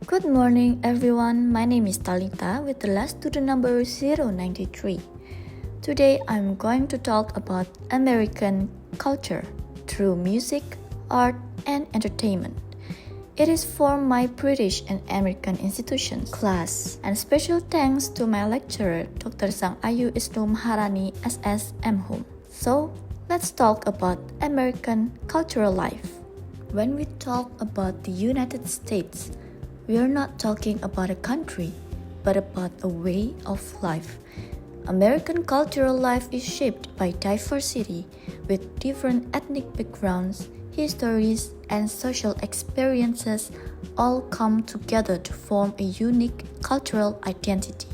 Good morning, everyone. My name is Talitha with the last student number 093. Today, I'm going to talk about American culture through music, art, and entertainment. It is from my British and American institutions class, and special thanks to my lecturer, Dr. Sang Ayu Isnu Maharani SSM Home. So, let's talk about American cultural life. When we talk about the United States, we are not talking about a country, but about a way of life. American cultural life is shaped by diversity, with different ethnic backgrounds, histories, and social experiences all come together to form a unique cultural identity.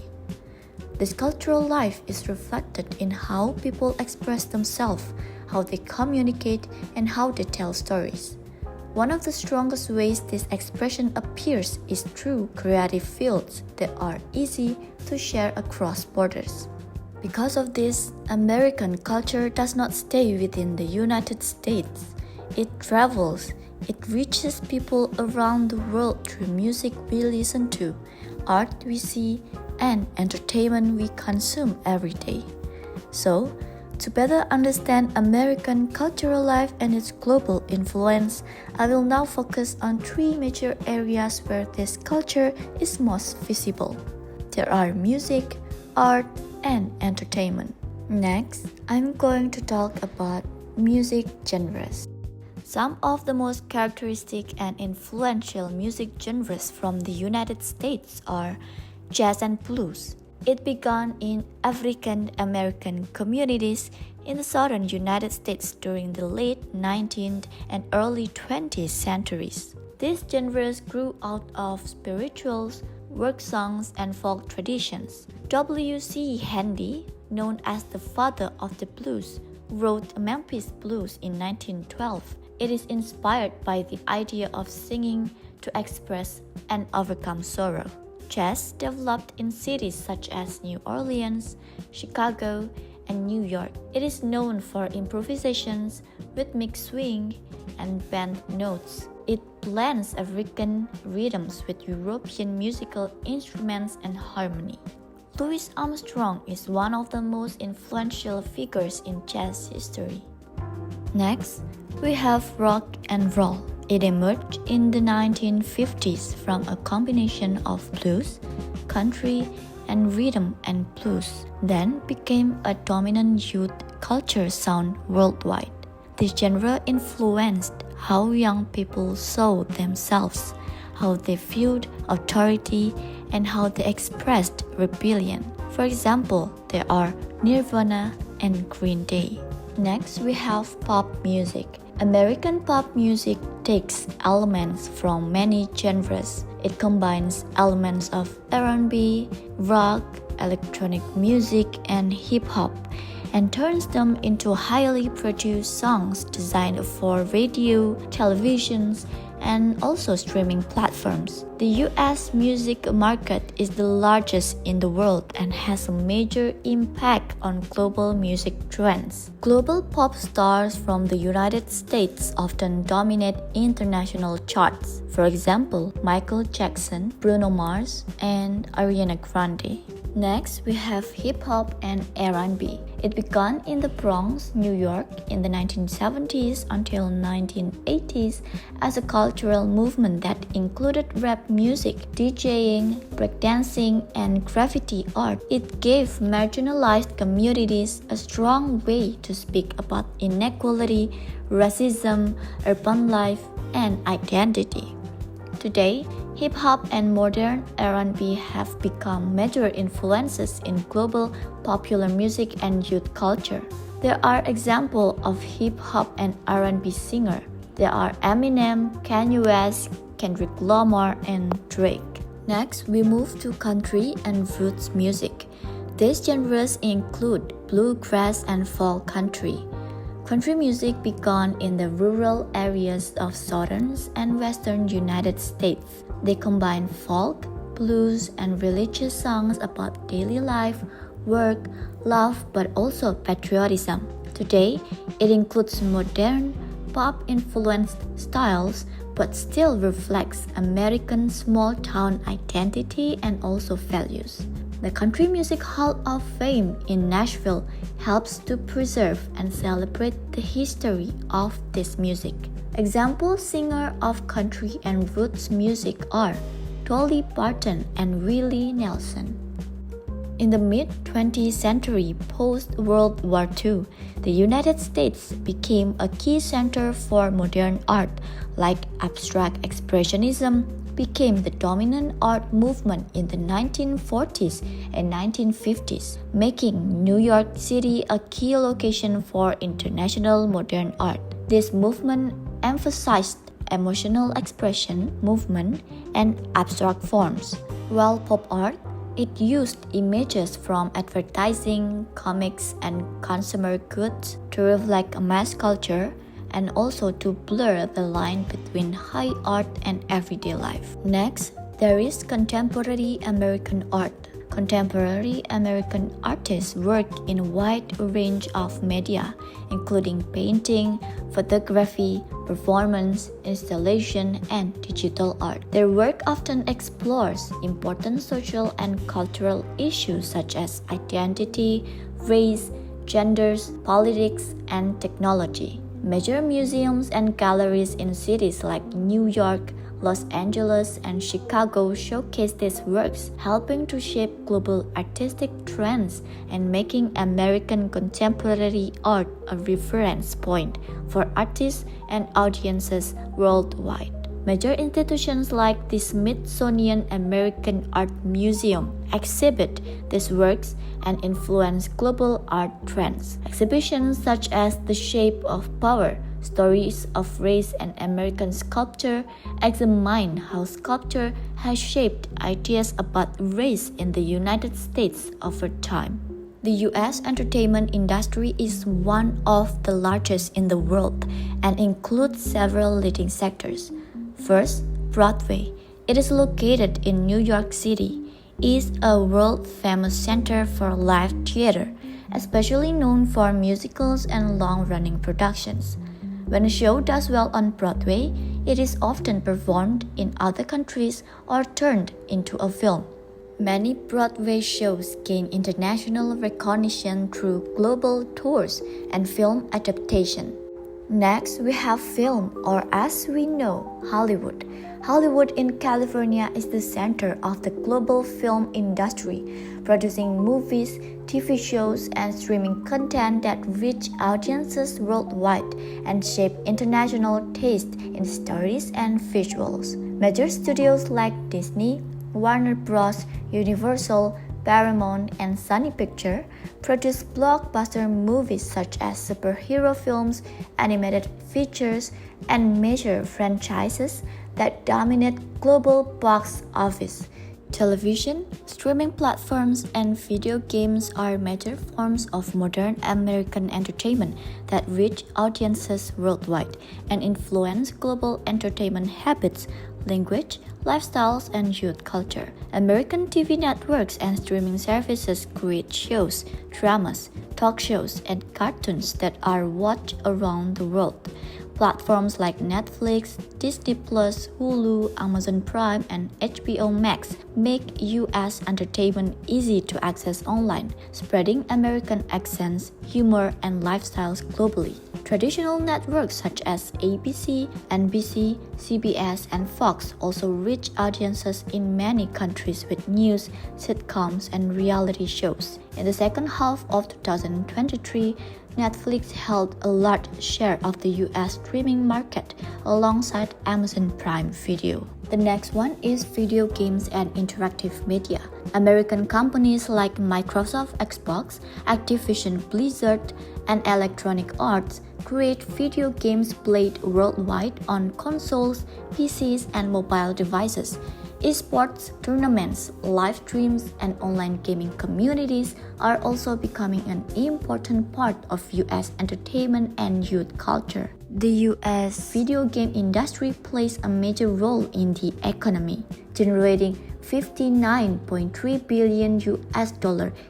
This cultural life is reflected in how people express themselves, how they communicate, and how they tell stories. One of the strongest ways this expression appears is through creative fields that are easy to share across borders. Because of this, American culture does not stay within the United States. It travels, it reaches people around the world through music we listen to, art we see, and entertainment we consume every day. So, to better understand American cultural life and its global influence, I will now focus on three major areas where this culture is most visible. There are music, art, and entertainment. Next, I'm going to talk about music genres. Some of the most characteristic and influential music genres from the United States are jazz and blues. It began in African American communities in the southern United States during the late 19th and early 20th centuries. These genres grew out of spirituals, work songs, and folk traditions. W.C. Handy, known as the father of the blues, wrote Memphis Blues in 1912. It is inspired by the idea of singing to express and overcome sorrow. Jazz developed in cities such as New Orleans, Chicago, and New York. It is known for improvisations, rhythmic swing, and band notes. It blends African rhythms with European musical instruments and harmony. Louis Armstrong is one of the most influential figures in jazz history. Next, we have rock and roll. It emerged in the 1950s from a combination of blues, country, and rhythm and blues, then became a dominant youth culture sound worldwide. This genre influenced how young people saw themselves, how they viewed authority, and how they expressed rebellion. For example, there are Nirvana and Green Day. Next, we have pop music. American pop music takes elements from many genres. It combines elements of R&B, rock, electronic music, and hip-hop, and turns them into highly produced songs designed for radio, televisions, and also streaming platforms. The US music market is the largest in the world and has a major impact on global music trends. Global pop stars from the United States often dominate international charts. For example, Michael Jackson, Bruno Mars, and Ariana Grande. Next, we have hip-hop and R&B. It began in the Bronx, New York in the 1970s until 1980s as a cultural movement that included rap music, DJing, breakdancing, and graffiti art. It gave marginalized communities a strong way to speak about inequality, racism, urban life, and identity. Today, hip-hop and modern R&B have become major influences in global popular music and youth culture. There are examples of hip-hop and R&B singers. There are Eminem, Kanye West, Kendrick Lamar, and Drake. Next, we move to country and roots music. These genres include bluegrass and folk country. Country music began in the rural areas of southern and western United States. They combine folk, blues, and religious songs about daily life, work, love, but also patriotism. Today, it includes modern, pop-influenced styles but still reflects American small-town identity and also values. The Country Music Hall of Fame in Nashville helps to preserve and celebrate the history of this music. Example singers of country and roots music are Dolly Parton and Willie Nelson. In the mid-20th century, post-World War II, the United States became a key center for modern art, like abstract expressionism became the dominant art movement in the 1940s and 1950s, making New York City a key location for international modern art. This movement emphasized emotional expression, movement, and abstract forms, while pop art it used images from advertising, comics, and consumer goods to reflect mass culture and also to blur the line between high art and everyday life. Next, there is contemporary American art. Contemporary American artists work in a wide range of media, including painting, photography, performance, installation, and digital art. Their work often explores important social and cultural issues such as identity, race, genders, politics, and technology. Major museums and galleries in cities like New York, Los Angeles, and Chicago showcase these works, helping to shape global artistic trends and making American contemporary art a reference point for artists and audiences worldwide. Major institutions like the Smithsonian American Art Museum exhibit these works and influence global art trends. Exhibitions such as The Shape of Power, Stories of Race and American Sculpture examine how sculpture has shaped ideas about race in the United States over time. The U.S. entertainment industry is one of the largest in the world and includes several leading sectors. First, Broadway. It is located in New York City. It is a world-famous center for live theater, especially known for musicals and long-running productions. When a show does well on Broadway, it is often performed in other countries or turned into a film. Many Broadway shows gain international recognition through global tours and film adaptation. Next, we have film, or as we know, Hollywood. Hollywood in California is the center of the global film industry, producing movies, TV shows, and streaming content that reach audiences worldwide and shape international taste in stories and visuals. Major studios like Disney, Warner Bros., Universal, Paramount, and Sony Pictures produce blockbuster movies such as superhero films, animated features, and major franchises that dominate global box office. Television, streaming platforms, and video games are major forms of modern American entertainment that reach audiences worldwide and influence global entertainment habits, language, lifestyles, and youth culture. American TV networks and streaming services create shows, dramas, talk shows, and cartoons that are watched around the world. Platforms like Netflix, Disney+, Hulu, Amazon Prime, and HBO Max make U.S. entertainment easy to access online, spreading American accents, humor, and lifestyles globally. Traditional networks such as ABC, NBC, CBS, and Fox also reach audiences in many countries with news, sitcoms, and reality shows. In the second half of 2023, Netflix held a large share of the US streaming market alongside Amazon Prime Video. The next one is video games and interactive media. American companies like Microsoft Xbox, Activision Blizzard, and Electronic Arts create video games played worldwide on consoles, PCs, and mobile devices. Esports tournaments, live streams, and online gaming communities are also becoming an important part of US entertainment and youth culture. The US video game industry plays a major role in the economy, generating $59.3 billion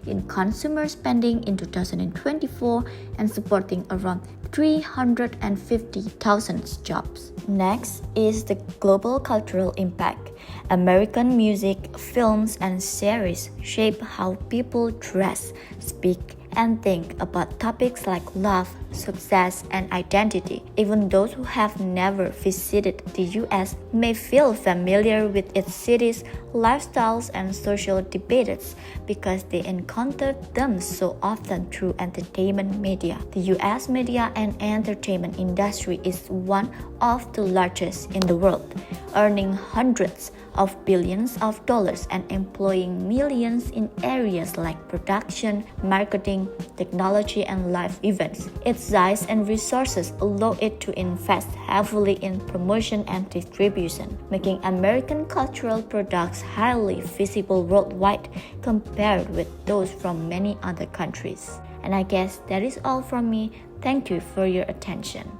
in consumer spending in 2024 and supporting around 350,000 jobs. Next is the global cultural impact. American music, films, and series shape how people dress, speak, and think about topics like love, success, and identity. Even those who have never visited the US may feel familiar with its cities, lifestyles, and social debates because they encounter them so often through entertainment media. The US media and entertainment industry is one of the largest in the world, earning hundreds of billions of dollars and employing millions in areas like production, marketing, technology, and live events. Its size and resources allow it to invest heavily in promotion and distribution, making American cultural products highly visible worldwide compared with those from many other countries. And I guess that is all from me. Thank you for your attention.